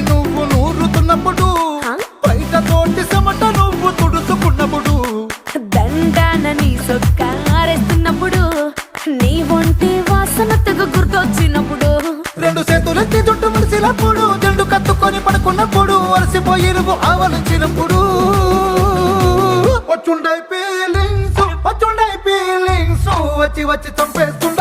నువ్వు నూరుతున్నప్పుడు, బయట తోటి చెమట నువ్వు తుడుచుకున్నప్పుడు, దండాన నీ సొక్కారేస్తున్నప్పుడు, నీ ఒంటి వాసన తెగ గుర్తొచ్చినప్పుడు, రెండు చేతులెత్తి జుట్టు ముడిసినప్పుడు, జండు కత్తుకొని పడుకున్నప్పుడు, అలసిపోయి నువ్వు ఆవలించినప్పుడు, వచ్చుండై ఫీలింగ్స్ వచ్చి వచ్చి చంపేస్తు